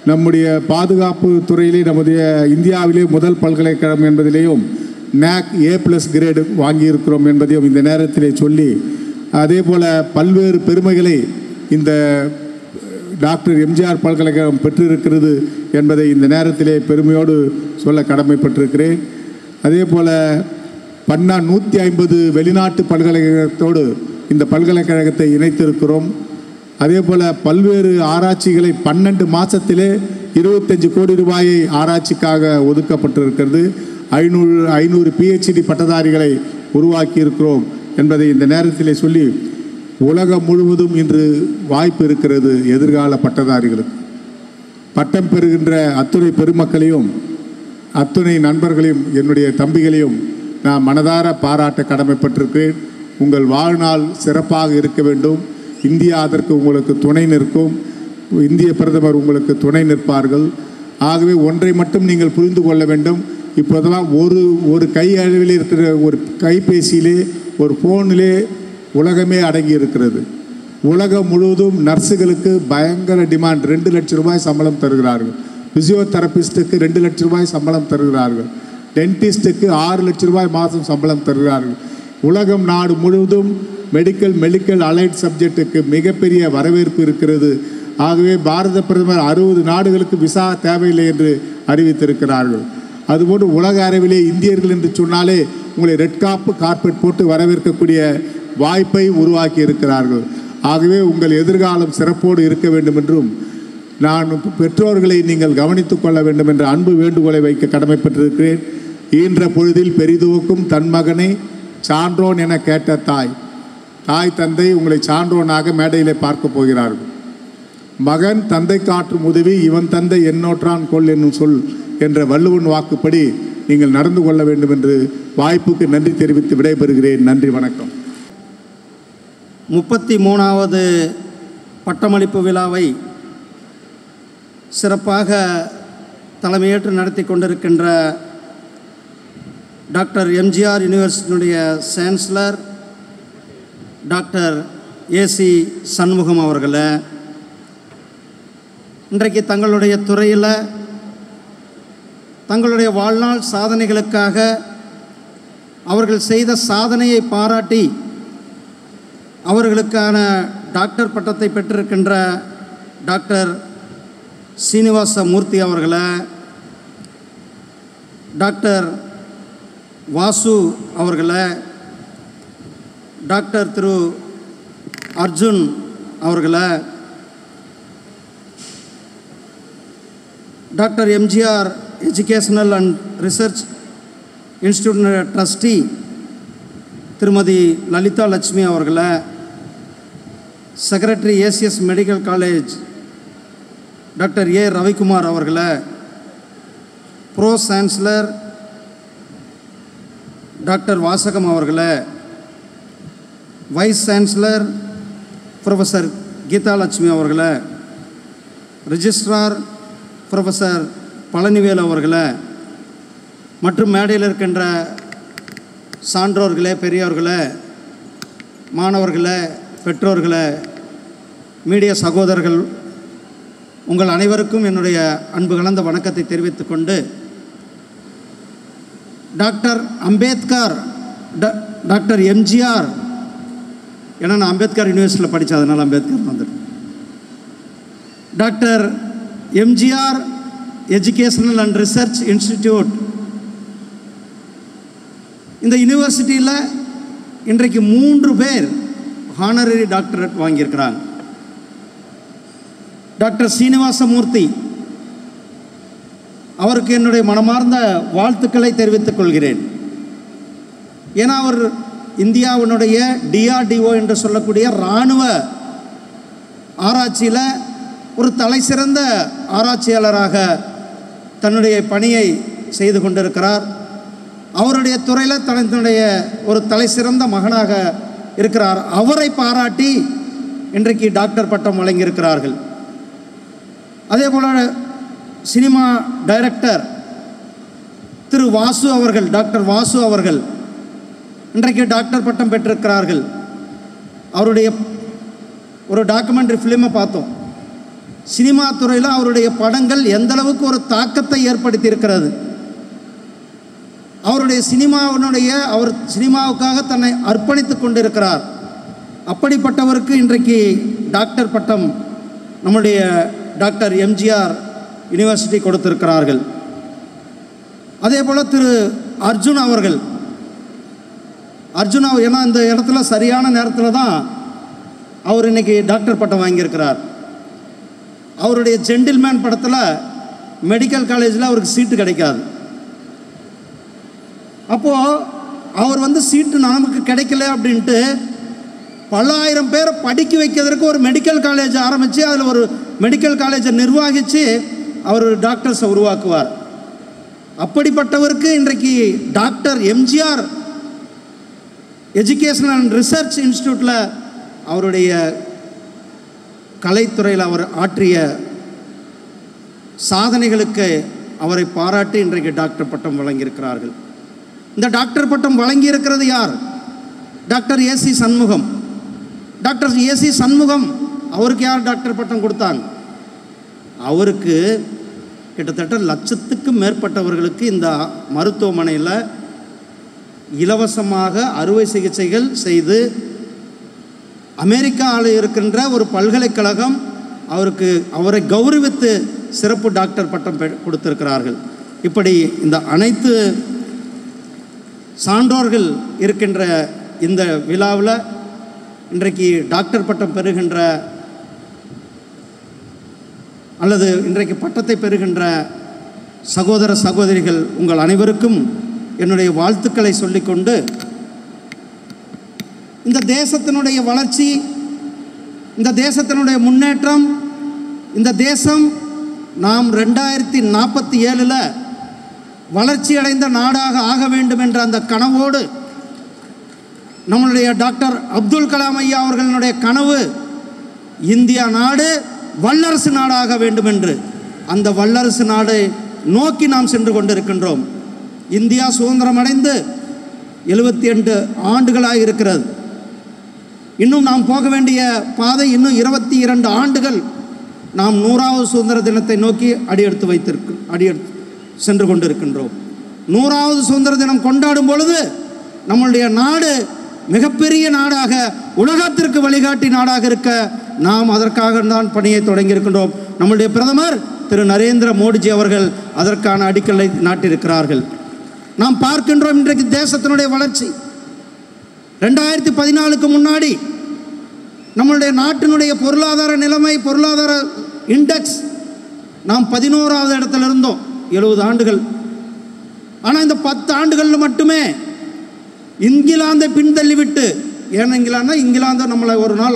நம்முடைய பாதுகாப்பு துறையிலே நம்முடைய இந்தியாவிலே முதல் பல்கலைக்கழகம் என்பதிலேயும் NAC A+ கிரேடு வாங்கியிருக்கிறோம் என்பதையும் இந்த நேரத்திலே சொல்லி, அதே போல் பல்வேறு பெருமைகளை இந்த டாக்டர் எம்ஜிஆர் பல்கலைக்கழகம் பெற்றிருக்கிறது என்பதை இந்த நேரத்திலே பெருமையோடு சொல்ல கடமைப்பட்டிருக்கிறேன். அதே போல் 150 வெளிநாட்டு பல்கலைக்கழகத்தோடு இந்த பல்கலைக்கழகத்தை இணைத்திருக்கிறோம். அதே போல் பல்வேறு ஆராய்ச்சிகளை 12 மாதத்திலே 25 கோடி ரூபாயை ஆராய்ச்சிக்காக ஒதுக்கப்பட்டிருக்கிறது. 500 PhD பட்டதாரிகளை உருவாக்கியிருக்கிறோம் என்பதை இந்த நேரத்திலே சொல்லி, உலகம் முழுவதும் இன்று வாய்ப்பு இருக்கிறது எதிர்கால பட்டதாரிகளுக்கு. பட்டம் பெறுகின்ற அத்துணை பெருமக்களையும் அத்துணை நண்பர்களையும் என்னுடைய தம்பிகளையும் நான் மனதார பாராட்ட கடமைப்பட்டிருக்கிறேன். உங்கள் வாழ்நாள் சிறப்பாக இருக்க வேண்டும். இந்தியா அதற்கு உங்களுக்கு துணை நிற்கும். இந்திய பிரதமர் உங்களுக்கு துணை நிற்பார்கள். ஆகவே ஒன்றை மட்டும் நீங்கள் புரிந்து கொள்ள வேண்டும். இப்போதெல்லாம் ஒரு கை அளவில் இருக்கிற ஒரு கைபேசியிலே ஒரு ஃபோனிலே உலகமே அடங்கி இருக்கிறது. உலகம் முழுவதும் நர்ஸுகளுக்கு பயங்கர டிமாண்ட். 2 லட்சம் ரூபாய் சம்பளம் தருகிறார்கள். ஃபிசியோதெரபிஸ்ட்டுக்கு 2 லட்சம் ரூபாய் சம்பளம் தருகிறார்கள். டென்டிஸ்ட்டுக்கு 6 லட்சம் ரூபாய் மாதம் சம்பளம் தருகிறார்கள். உலகம் நாடு முழுவதும் மெடிக்கல் அலைட் சப்ஜெக்டுக்கு மிகப்பெரிய வரவேற்பு இருக்கிறது. ஆகவே பாரத பிரதமர் 60 நாடுகளுக்கு விசா தேவையில்லை என்று அறிவித்திருக்கிறார்கள். அதுபோன்று உலக அளவிலே இந்தியர்கள் என்று சொன்னாலே உங்களை ரெட் கார்பெட் போட்டு வரவேற்கக்கூடிய வாய்ப்பை உருவாக்கி இருக்கிறார்கள். ஆகவே உங்கள் எதிர்காலம் சிறப்போடு இருக்க வேண்டும் என்றும், நான் பெற்றோர்களை நீங்கள் கவனித்துக் கொள்ள வேண்டும் என்ற அன்பு வேண்டுகோளை வைக்க கடமைப்பட்டிருக்கிறேன். ஈன்ற பொழுதில் பெரிதுவக்கும் தன் மகனை சான்றோன் என கேட்ட தாய் தந்தை உங்களை சான்றோனாக மேடையிலே பார்க்க போகிறார்கள். மகன் தந்தை காற்றும் உதவி இவன் தந்தை என்னோற்றான் கொள் என்னும் சொல் என்ற வள்ளுவன் வாக்குப்படி நீங்கள் நடந்து கொள்ள வேண்டும் என்று வாய்ப்புக்கு நன்றி தெரிவித்து விடைபெறுகிறேன். நன்றி, வணக்கம். 33வது பட்டமளிப்பு விழாவை சிறப்பாக தலைமையேற்று நடத்தி கொண்டிருக்கின்ற டாக்டர் எம்ஜிஆர் யூனிவர்சிட்டியினுடைய சான்சலர் டாக்டர் AC சண்முகம் அவர்களை, இன்றைக்கு தங்களுடைய துறையில் தங்களுடைய வாழ்நாள் சாதனைகளுக்காக அவர்கள் செய்த சாதனையை பாராட்டி அவர்களுக்கான டாக்டர் பட்டத்தை பெற்றிருக்கின்ற டாக்டர் சீனிவாச மூர்த்தி அவர்களை, டாக்டர் வாசு அவர்களை, டாக்டர் திரு அர்ஜுன் அவர்களை, doctor MGR educational and research institute trustee திருமதி லலிதா லட்சுமி அவர்களை, secretary ACS medical college doctor A Ravikumar அவர்களை, ப்ரோ சான்சலர் டாக்டர் வாசகம் அவர்களை, vice chancellor professor Geetha Lakshmi அவர்களை, ரிஜிஸ்ட்ரார் ப்ரொஃபஸர் பழனிவேல் அவர்களை மற்றும் மேடையில் இருக்கின்ற சான்றோர்களே, பெரியோர்களே, மாணவர்களே, பெற்றோர்களே, மீடியா சகோதரர்கள், உங்கள் அனைவருக்கும் என்னுடைய அன்பு கலந்த வணக்கத்தை தெரிவித்துக் கொண்டு, டாக்டர் அம்பேத்கர் டாக்டர் எம்ஜிஆர், ஏன்னா நான் அம்பேத்கர் யூனிவர்சிட்டியில் படித்தேன், அதனால் அம்பேத்கர் வந்துட்டு, doctor MGR educational and research institute. இந்த யூனிவர்சிட்டியில் இன்றைக்கு 3 பேர் ஹானரரி டாக்டரேட் வாங்கியிருக்கிறாங்க. டாக்டர் சீனிவாசமூர்த்தி அவருக்கு என்னுடைய மனமார்ந்த வாழ்த்துக்களை தெரிவித்துக் கொள்கிறேன். ஏன்னா அவர் இந்தியாவினுடைய DRDO என்று சொல்லக்கூடிய இராணுவ ஆராய்ச்சியில் ஒரு தலை சிறந்த ஆராய்ச்சியாளராக தன்னுடைய பணியை செய்து கொண்டிருக்கிறார். அவருடைய துறையில் தன்னுடைய ஒரு தலை சிறந்த மகனாக இருக்கிறார். அவரை பாராட்டி இன்றைக்கு டாக்டர் பட்டம் வழங்கியிருக்கிறார்கள். அதே போல் சினிமா டைரக்டர் திரு வாசு அவர்கள், டாக்டர் வாசு அவர்கள் இன்றைக்கு டாக்டர் பட்டம் பெற்றிருக்கிறார்கள். அவருடைய ஒரு டாக்குமெண்ட்ரி ஃபிலிமை பார்த்தோம். சினிமா துறையில் அவருடைய படங்கள் எந்த அளவுக்கு ஒரு தாக்கத்தை ஏற்படுத்தி இருக்கிறது. அவருடைய அவர் சினிமாவுக்காக தன்னை அர்ப்பணித்து கொண்டிருக்கிறார். அப்படிப்பட்டவருக்கு இன்றைக்கு டாக்டர் பட்டம் நம்முடைய டாக்டர் எம்ஜிஆர் யூனிவர்சிட்டி கொடுத்திருக்கிறார்கள். அதே போல் திரு அர்ஜுன் அவர்கள், ஏன்னா இந்த இடத்துல சரியான நேரத்தில் தான் அவர் இன்றைக்கி டாக்டர் பட்டம் வாங்கியிருக்கிறார். அவருடைய ஜென்டில்மேன் படத்தில் மெடிக்கல் காலேஜில் அவருக்கு சீட்டு கிடைக்காது. அப்போது அவர் சீட்டு நமக்கு கிடைக்கல அப்படின்ட்டு பல ஆயிரம் பேரை படிக்க வைக்கிறதுக்கு ஒரு மெடிக்கல் காலேஜ் ஆரம்பித்து அதில் ஒரு மெடிக்கல் காலேஜை நிர்வகித்து அவர் டாக்டர்ஸை உருவாக்குவார். அப்படிப்பட்டவருக்கு இன்றைக்கு doctor MGR educational and research இன்ஸ்டிடியூட்டில் அவருடைய கலைத்துறையில் அவர் ஆற்றிய சாதனைகளுக்கு அவரை பாராட்டி இன்றைக்கு டாக்டர் பட்டம் வழங்கியிருக்கிறார்கள். இந்த டாக்டர் பட்டம் வழங்கியிருக்கிறது யார்? Doctor AC Shanmugam. Doctor AC Shanmugam அவருக்கு யார் டாக்டர் பட்டம் கொடுத்தாங்க? அவருக்கு கிட்டத்தட்ட 1,00,000க்கும் மேற்பட்டவர்களுக்கு இந்த மருத்துவமனையில் இலவசமாக அறுவை சிகிச்சைகள் செய்து அமெரிக்காவில் இருக்கின்ற ஒரு பல்கலைக்கழகம் அவரை கௌரவித்து சிறப்பு டாக்டர் பட்டம் கொடுத்திருக்கிறார்கள். இப்படி இந்த அனைத்து சான்றோர்கள் இருக்கின்ற இந்த விழாவில் இன்றைக்கு டாக்டர் பட்டம் பெறுகின்ற அல்லது இன்றைக்கு பட்டத்தை பெறுகின்ற சகோதர சகோதரிகள் உங்கள் அனைவருக்கும் என்னுடைய வாழ்த்துக்களை சொல்லிக்கொண்டு, இந்த தேசத்தினுடைய வளர்ச்சி, இந்த தேசத்தினுடைய முன்னேற்றம், இந்த தேசம் நாம் 2047 வளர்ச்சி அடைந்த நாடாக ஆக வேண்டும் என்ற அந்த கனவோடு நம்மளுடைய டாக்டர் அப்துல் கலாம் ஐயா அவர்களுடைய கனவு இந்தியா நாடு வல்லரசு நாடாக வேண்டும் என்று, அந்த வல்லரசு நாடு நோக்கி நாம் சென்று கொண்டிருக்கின்றோம். இந்தியா சுதந்திரம் அடைந்து 78 ஆண்டுகளாக இருக்கிறது. இன்னும் நாம் போக வேண்டிய பாதை இன்னும் 22 ஆண்டுகள். நாம் 100வது சுதந்திர தினத்தை நோக்கி அடியெடுத்து சென்று கொண்டிருக்கின்றோம். 100வது சுதந்திர தினம் கொண்டாடும் பொழுது நம்மளுடைய நாடு மிகப்பெரிய நாடாக, உலகத்திற்கு வழிகாட்டி நாடாக இருக்க நாம் அதற்காக தான் பணியை தொடங்கியிருக்கின்றோம். நம்முடைய பிரதமர் திரு நரேந்திர மோடிஜி அவர்கள் அதற்கான அடிக்கல்லை நாட்டியிருக்கிறார்கள். நாம் பார்க்கின்றோம் இன்றைக்கு தேசத்தினுடைய வளர்ச்சி. 2014க்கு முன்னாடி நம்மளுடைய நாட்டினுடைய பொருளாதார நிலைமை, பொருளாதார இண்டெக்ஸ், நாம் 11வது இடத்துல இருந்தோம் 70 ஆண்டுகள். ஆனால் இந்த 10 ஆண்டுகளில் மட்டுமே இங்கிலாந்தை பின்தள்ளிவிட்டு, ஏன்னா இங்கிலாந்தை நம்மளை ஒரு நாள்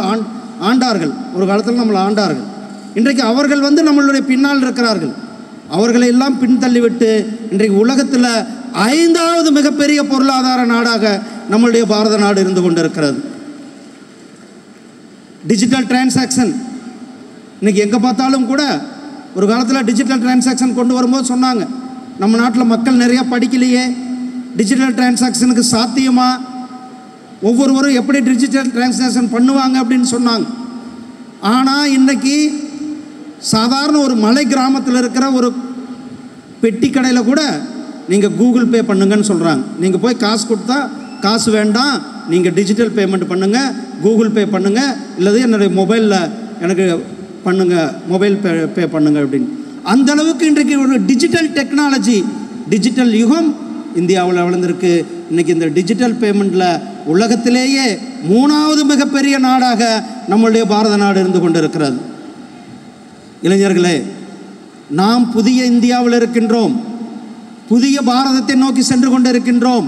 ஆண்டார்கள், ஒரு காலத்தில் நம்மளை ஆண்டார்கள். இன்றைக்கு அவர்கள் நம்மளுடைய பின்னால் இருக்கிறார்கள். அவர்களை எல்லாம் பின்தள்ளிவிட்டு இன்றைக்கு உலகத்தில் 5வது மிகப்பெரிய பொருளாதார நாடாக நம்மளுடைய பாரத நாடு இருந்து கொண்டிருக்கிறது. டிஜிட்டல் டிரான்சாக்ஷன் இன்றைக்கி எங்கே பார்த்தாலும் கூட, ஒரு காலத்தில் டிஜிட்டல் டிரான்சாக்ஷன் கொண்டு வரும்போது சொன்னாங்க, நம்ம நாட்டில் மக்கள் நிறையா படிக்கலையே, டிஜிட்டல் டிரான்சாக்ஷனுக்கு சாத்தியமா, ஒவ்வொருவரும் எப்படி டிஜிட்டல் டிரான்சாக்ஷன் பண்ணுவாங்க அப்படின்னு சொன்னாங்க. ஆனால் இன்றைக்கி சாதாரண ஒரு மலை கிராமத்தில் இருக்கிற ஒரு பெட்டி கடையில் கூட நீங்கள் கூகுள் பே பண்ணுங்கன்னு சொல்கிறாங்க. நீங்கள் போய் காசு கொடுத்தா காசு வேண்டாம், நீங்கள் டிஜிட்டல் பேமெண்ட் பண்ணுங்கள், கூகுள் பே பண்ணுங்கள், இல்லது என்னுடைய மொபைலில் எனக்கு பண்ணுங்கள், மொபைல் பே பண்ணுங்கள் அப்படின்னு. அந்த அளவுக்கு இன்றைக்கு ஒரு டிஜிட்டல் டெக்னாலஜி, டிஜிட்டல் யுகம் இந்தியாவில் வளர்ந்திருக்கு. இன்றைக்கி இந்த டிஜிட்டல் பேமெண்ட்டில் உலகத்திலேயே 3வது மிகப்பெரிய நாடாக நம்மளுடைய பாரத நாடு இருந்து கொண்டிருக்கிறது. இளைஞர்களே, நாம் புதிய இந்தியாவில் இருக்கின்றோம், புதிய பாரதத்தை நோக்கி சென்று கொண்டிருக்கின்றோம்.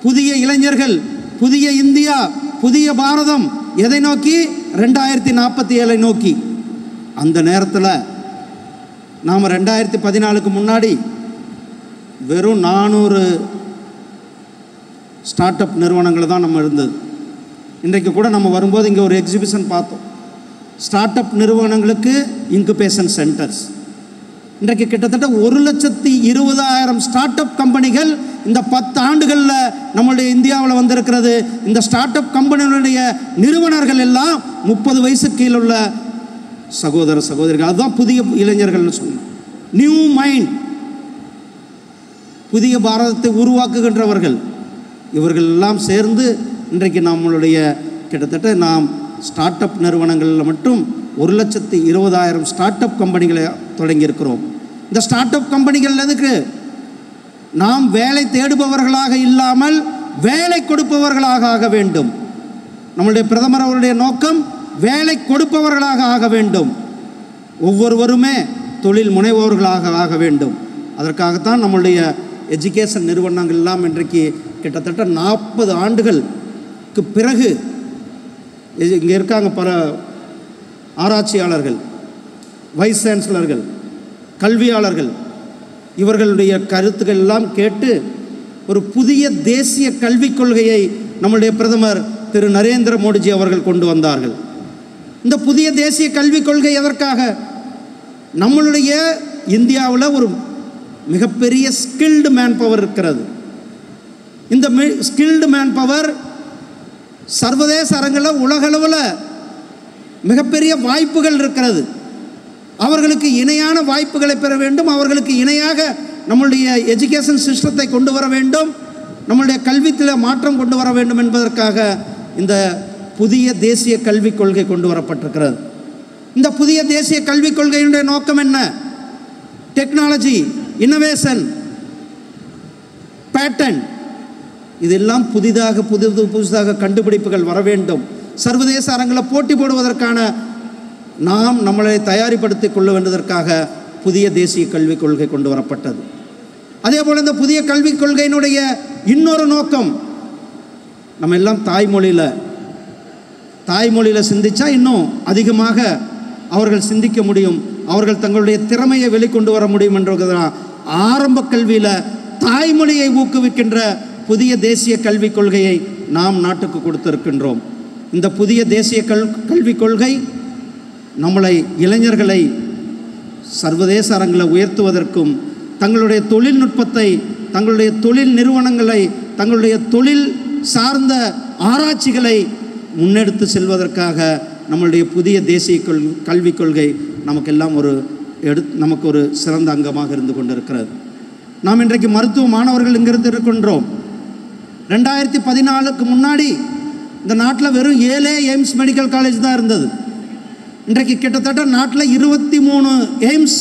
புதிய இளைஞர்கள், புதிய இந்தியா, புதிய பாரதம் எதை நோக்கி? 2047 நோக்கி. அந்த நேரத்தில் நாம் 2014க்கு முன்னாடி வெறும் 400 ஸ்டார்ட் அப் நிறுவனங்கள் தான் நம்ம இருந்தது. இன்றைக்கு கூட நம்ம வரும்போது இங்கே ஒரு எக்ஸிபிஷன் பார்த்தோம். ஸ்டார்ட் அப் நிறுவனங்களுக்கு இன்குபேஷன் சென்டர்ஸ். இன்றைக்கு கிட்டத்தட்ட 1,20,000 ஸ்டார்ட் அப் கம்பெனிகள் இந்த 10 ஆண்டுகளில் நம்மளுடைய இந்தியாவில் வந்திருக்கிறது. இந்த ஸ்டார்ட் அப் கம்பெனிகளுடைய நிறுவனர்கள் எல்லாம் 30 வயசுக்கு கீழே உள்ள சகோதர சகோதரிகள். அதுதான் புதிய இளைஞர்கள்னு சொன்னோம். நியூ மைண்ட், புதிய பாரதத்தை உருவாக்குகின்றவர்கள். இவர்கள் எல்லாம் சேர்ந்து இன்றைக்கு நம்மளுடைய கிட்டத்தட்ட நாம் ஸ்டார்ட் அப் நிறுவனங்களில் மட்டும் 1,20,000 ஸ்டார்ட் அப் கம்பெனிகளை தொடங்கியிருக்கிறோம். இந்த ஸ்டார்ட் அப் கம்பெனிகள் எதுக்கு? நாம் வேலை தேடுபவர்களாக இல்லாமல் வேலை கொடுப்பவர்களாக ஆக வேண்டும். நம்முடைய பிரதமர் அவருடைய நோக்கம் வேலை கொடுப்பவர்களாக ஆக வேண்டும். ஒவ்வொருவருமே தொழில் முனைவோர்களாக ஆக வேண்டும். அதற்காகத்தான் நம்முடைய எஜுகேஷன் நிறுவனங்கள் எல்லாம் இன்றைக்கு கிட்டத்தட்ட 40 ஆண்டுகளுக்கு பிறகு இங்கே இருக்காங்க. பல ஆராய்ச்சியாளர்கள், வைஸ் சான்சலர்கள், கல்வியாளர்கள், இவர்களுடைய கருத்துக்கள் எல்லாம் கேட்டு ஒரு புதிய தேசிய கல்விக் கொள்கையை நம்முடைய பிரதமர் திரு நரேந்திர மோடிஜி அவர்கள் கொண்டு வந்தார்கள். இந்த புதிய தேசிய கல்விக் கொள்கை எதற்காக? நம்மளுடைய இந்தியாவில் ஒரு மிகப்பெரிய ஸ்கில்டு மேன் பவர் இருக்கிறது. இந்த ஸ்கில்டு மேன் பவர் சர்வதேச அரங்கில் உலகளவில் மிகப்பெரிய வாய்ப்புகள் இருக்கிறது. அவர்களுக்கு இணையான வாய்ப்புகளை பெற வேண்டும். அவர்களுக்கு இணையாக நம்மளுடைய எஜுகேஷன் சிஸ்டத்தை கொண்டு வர வேண்டும். நம்மளுடைய கல்வித்தில் மாற்றம் கொண்டு வர வேண்டும் என்பதற்காக இந்த புதிய தேசிய கல்விக் கொள்கை கொண்டு வரப்பட்டிருக்கிறது. இந்த புதிய தேசிய கல்விக் கொள்கையினுடைய நோக்கம் என்ன? டெக்னாலஜி, இன்னோவேஷன், பேட்டன்ட், இதெல்லாம் புதுசாக கண்டுபிடிப்புகள் வர வேண்டும். சர்வதேச அரங்கில் போட்டி போடுவதற்கான நாம் நம்மளை தயாரிப்படுத்திக் கொள்ள வேண்டியதற்காக புதிய தேசிய கல்விக் கொள்கை கொண்டு வரப்பட்டது. அதே போல் இந்த புதிய கல்விக் கொள்கையினுடைய இன்னொரு நோக்கம், நம்ம எல்லாம் தாய்மொழியில் சிந்திச்சா இன்னும் அதிகமாக அவர்கள் சிந்திக்க முடியும், அவர்கள் தங்களுடைய திறமையை வெளிக்கொண்டு வர முடியும் என்றதான் ஆரம்ப கல்வியில் தாய்மொழியை ஊக்குவிக்கின்ற புதிய தேசிய கல்விக் கொள்கையை நாம் நாட்டுக்கு கொடுத்திருக்கின்றோம். இந்த புதிய தேசிய கல்விக் கொள்கை நம்மளை இளைஞர்களை சர்வதேச அரங்கில் உயர்த்துவதற்கும் தங்களுடைய தொழில்நுட்பத்தை, தங்களுடைய தொழில் நிறுவனங்களை, தங்களுடைய தொழில் சார்ந்த ஆராய்ச்சிகளை முன்னெடுத்து செல்வதற்காக நம்மளுடைய புதிய தேசிய கல்விக் கொள்கை நமக்கு ஒரு சிறந்த அங்கமாக இருந்து கொண்டிருக்கிறது. நாம் இன்றைக்கு மருத்துவ மாணவர்கள் இங்கிருந்து இருக்கின்றோம். 2014க்கு முன்னாடி இந்த நாட்டில் வெறும் 7 எய்ம்ஸ் மெடிக்கல் காலேஜ் தான் இருந்தது. இன்றைக்கு கிட்டத்தட்ட நாட்டில் 23 எய்ம்ஸ்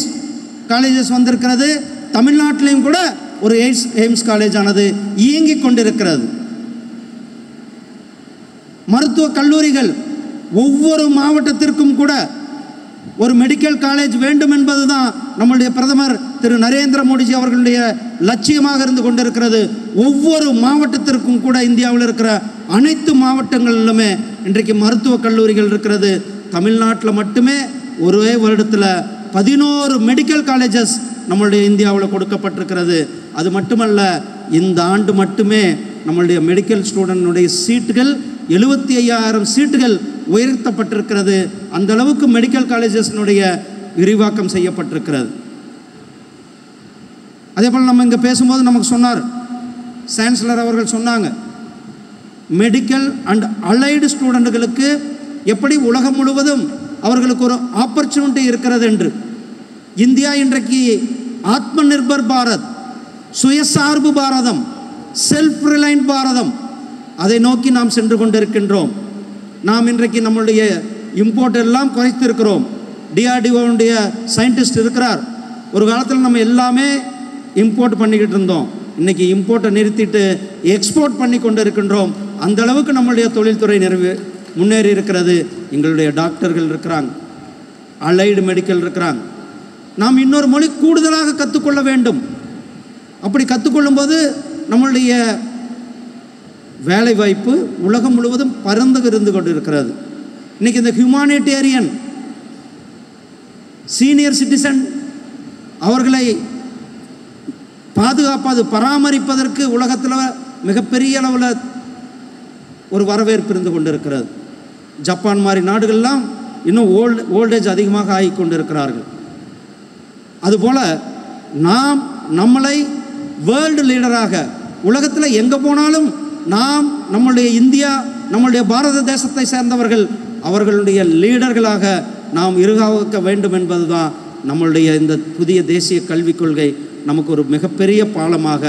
காலேஜஸ் வந்திருக்கிறது. தமிழ்நாட்டிலையும் கூட ஒரு எய்ம்ஸ் காலேஜ் ஆனது இயங்கிக் கொண்டிருக்கிறது. மருத்துவ கல்லூரிகள் ஒவ்வொரு மாவட்டத்திற்கும் கூட ஒரு மெடிக்கல் காலேஜ் வேண்டும் என்பது தான் நம்முடைய பிரதமர் திரு நரேந்திர மோடிஜி அவர்களுடைய லட்சியமாக இருந்து கொண்டிருக்கிறது. ஒவ்வொரு மாவட்டத்திற்கும் கூட இந்தியாவில் இருக்கிற அனைத்து மாவட்டங்களிலுமே இன்றைக்கு மருத்துவ கல்லூரிகள் இருக்கிறது. தமிழ்நாட்டில் மட்டுமே ஒரே வருடத்தில் 11 மெடிக்கல் காலேஜஸ் நம்மளுடைய இந்தியாவில் கொடுக்கப்பட்டிருக்கிறது. அது மட்டுமல்ல, இந்த ஆண்டு மட்டுமே நம்மளுடைய மெடிக்கல் ஸ்டூடெண்ட்டுடைய சீட்டுகள் 75,000 சீட்டுகள் உயர்த்தப்பட்டிருக்கிறது. அந்த அளவுக்கு மெடிக்கல் காலேஜஸ்னுடைய விரிவாக்கம் செய்யப்பட்டிருக்கிறது. அதே போல் நம்ம இங்கே பேசும்போது நமக்கு சொன்னார், சான்சலர் அவர்கள் சொன்னாங்க, மெடிக்கல் அண்ட் அலைடு ஸ்டூடெண்ட்டுகளுக்கு எப்படி உலகம் முழுவதும் அவர்களுக்கு ஒரு ஆப்பர்ச்சுனிட்டி இருக்கிறது என்று. இந்தியா இன்றைக்கு ஆத்ம நிர்பர் பாரத், சுயசார்பு பாரதம், செல்ஃப் ரிலையன்ட் பாரதம், அதை நோக்கி நாம் சென்று கொண்டிருக்கின்றோம். நாம் இன்றைக்கு நம்மளுடைய இம்போர்ட் எல்லாம் குறைத்திருக்கிறோம். டிஆர்டிஓனுடைய சயின்டிஸ்ட் இருக்கிறார், ஒரு காலத்தில் நம்ம எல்லாமே இம்போர்ட் பண்ணிக்கிட்டு இருந்தோம். இன்றைக்கி இம்போர்ட்டை நிறுத்திட்டு எக்ஸ்போர்ட் பண்ணி கொண்டு இருக்கின்றோம். அந்த அளவுக்கு நம்மளுடைய தொழில்துறை முன்னேறி இருக்கிறது. எங்களுடைய டாக்டர்கள் இருக்கிறாங்க, அலைடு மெடிக்கல் இருக்கிறாங்க. நாம் இன்னொரு மொழி கூடுதலாக கற்றுக்கொள்ள வேண்டும். அப்படி கற்றுக்கொள்ளும்போது நம்மளுடைய வேலை வாய்ப்பு உலகம் முழுவதும் பறந்து விருந்து கொண்டு இருக்கிறது. இன்றைக்கி இந்த ஹியூமானிட்டேரியன் சீனியர் சிட்டிசன் அவர்களை பாதுகாப்பது, பராமரிப்பதற்கு உலகத்தில் மிகப்பெரிய அளவில் ஒரு வரவேற்பு இருந்து கொண்டு இருக்கிறது. ஜப்பான் மாதிரி நாடுகள்லாம் இன்னும் ஓல்டேஜ் அதிகமாக ஆகி கொண்டு இருக்கிறார்கள். அதுபோல் நாம் நம்மளை வேர்ல்டு லீடராக உலகத்தில் எங்கே போனாலும் நாம் நம்முடைய இந்தியா, நம்முடைய பாரத தேசத்தை சேர்ந்தவர்கள் அவர்களுடைய லீடர்களாக நாம் இருக்க வேண்டும் என்பது தான் நம்மளுடைய இந்த புதிய தேசிய கல்விக் கொள்கை நமக்கு ஒரு மிகப்பெரிய பாலமாக,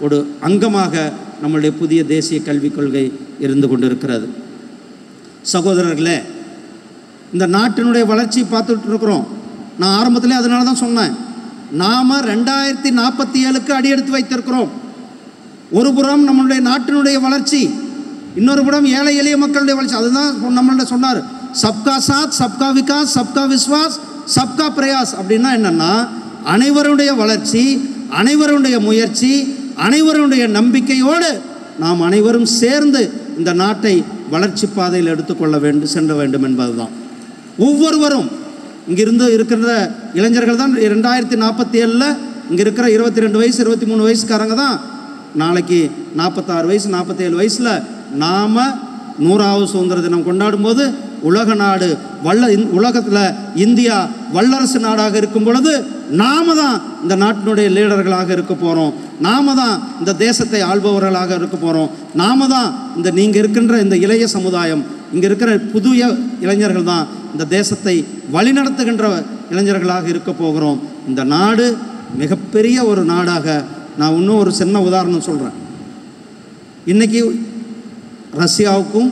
ஒரு அங்கமாக நம்மளுடைய புதிய தேசிய கல்விக் கொள்கை இருந்து கொண்டிருக்கிறது. சகோதரர்களே, இந்த நாட்டினுடைய வளர்ச்சி பார்த்துட்டு இருக்கிறோம். நான் ஆரம்பத்திலே அதனால தான் சொன்னேன், நாம் 2047க்கு அடியெடுத்து வைத்திருக்கிறோம். ஒரு புறம் நம்மளுடைய நாட்டினுடைய வளர்ச்சி, இன்னொரு புறம் ஏழை எளிய மக்களுடைய வளர்ச்சி. அதுதான் நம்மள்ட்ட சொன்னார், சப்கா சாத், சப்கா விகாஸ், சப்கா விஸ்வாஸ், சப்கா பிரயாஸ். அப்படின்னா என்னென்னா, அனைவருடைய வளர்ச்சி, அனைவருடைய முயற்சி, அனைவருடைய நம்பிக்கையோடு நாம் அனைவரும் சேர்ந்து இந்த நாட்டை வளர்ச்சி பாதையில் எடுத்துக்கொள்ள வேண்டும், சென்ற வேண்டும் என்பது தான். ஒவ்வொருவரும் இங்கிருந்து இருக்கிற இளைஞர்கள் தான் 2047 இங்கே இருக்கிற 22 வயசு 23 வயசுக்காரங்க தான் நாளைக்கு 46 வயசு 47 வயசில் நாம் 100வது சுதந்திர தினம் கொண்டாடும்போது உலக நாடு உலகத்தில் இந்தியா வல்லரசு நாடாக இருக்கும் பொழுது நாம தான் இந்த நாட்டினுடைய லீடர்களாக இருக்க போகிறோம். நாம தான் இந்த தேசத்தை ஆள்பவர்களாக இருக்க போகிறோம். நாம தான் நீங்கள் இருக்கின்ற இந்த இளைய சமுதாயம், இங்கே இருக்கிற புதிய இளைஞர்கள் தான் இந்த தேசத்தை வழிநடத்துகின்ற இளைஞர்களாக இருக்க போகிறோம். இந்த நாடு மிகப்பெரிய ஒரு நாடாக, நான் இன்னும் ஒரு சின்ன உதாரணம் சொல்கிறேன். இன்றைக்கி ரஷ்யாவுக்கும்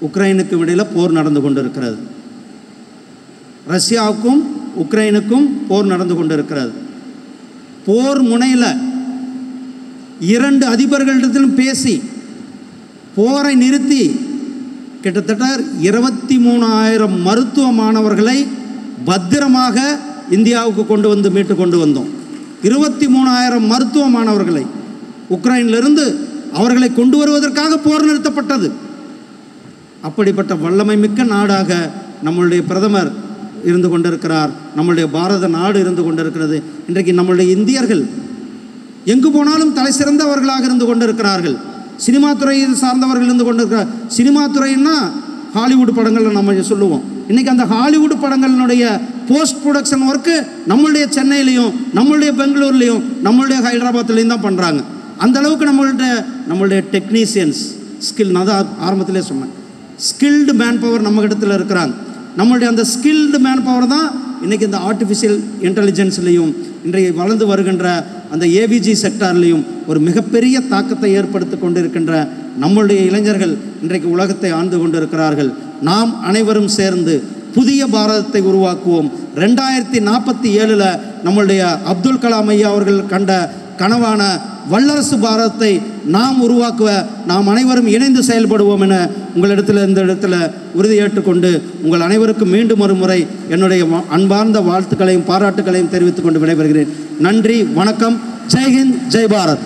உக்ரைனுக்கும் இடையில் போர் நடந்து கொண்டு இருக்கிறது. ரஷ்யாவுக்கும் உக்ரைனுக்கும் போர் நடந்து கொண்டு இருக்கிறது. போர் முனையில் 2 அதிபர்களிடத்திலும் பேசி போரை நிறுத்தி கிட்டத்தட்ட 23,000 மருத்துவ மாணவர்களை பத்திரமாக இந்தியாவுக்கு மீட்டு கொண்டு வந்தோம். 23,000 மருத்துவ மாணவர்களை உக்ரைனிலிருந்து அவர்களை கொண்டு வருவதற்காக போர் நிறுத்தப்பட்டது. அப்படிப்பட்ட வல்லமை மிக்க நாடாக நம்மளுடைய பிரதமர் இருந்து கொண்டிருக்கிறார். நம்மளுடைய பாரத நாடு இருந்து கொண்டிருக்கிறது. இன்றைக்கு நம்மளுடைய இந்தியர்கள் எங்கு போனாலும் தலை சிறந்தவர்களாக இருந்து கொண்டிருக்கிறார்கள். சினிமா துறையில் சார்ந்தவர்கள் இருந்து கொண்டிருக்கிறார். சினிமா துறைன்னா ஹாலிவுட் படங்கள் நம்ம சொல்லுவோம். இன்றைக்கி அந்த ஹாலிவுட் படங்களினுடைய போஸ்ட் ப்ரொடக்ஷன் ஒர்க்கு நம்மளுடைய சென்னையிலையும், நம்மளுடைய பெங்களூர்லேயும், நம்மளுடைய ஹைதராபாத்லேயும் தான் பண்ணுறாங்க. அந்த அளவுக்கு நம்மளுடைய டெக்னீஷியன்ஸ் ஸ்கில், நான் தான் ஆரம்பத்திலே சொன்னேன், ஸ்கில்டு மேன் பவர் நம்ம இடத்துல இருக்கிறாங்க. நம்மளுடைய அந்த ஸ்கில்டு மேன் பவர் தான் இன்றைக்கி இந்த ஆர்டிஃபிஷியல் இன்டெலிஜென்ஸ்லேயும் இன்றைக்கு வளர்ந்து வருகின்ற அந்த ஏவிஜி செக்டார்லேயும் ஒரு மிகப்பெரிய தாக்கத்தை ஏற்படுத்தி கொண்டிருக்கின்ற நம்மளுடைய இளைஞர்கள் இன்றைக்கு உலகத்தை ஆண்டு கொண்டிருக்கிறார்கள். நாம் அனைவரும் சேர்ந்து புதிய பாரதத்தை உருவாக்குவோம். 2047 நம்மளுடைய அப்துல் கலாம் ஐயா அவர்கள் கண்ட கனவான வல்லரசு பாரதத்தை நாம் உருவாக்குவ நாம் அனைவரும் இணைந்து செயல்படுவோம் என உங்களிடத்தில் இந்த இடத்துல உறுதியேற்றுக்கொண்டு உங்கள் அனைவருக்கும் மீண்டும் ஒரு முறை என்னுடைய அன்பார்ந்த வாழ்த்துக்களையும் பாராட்டுக்களையும் தெரிவித்துக் கொண்டு விடைபெறுகிறேன். நன்றி, வணக்கம். ஜெய்ஹிந்த், ஜெய் பாரத்.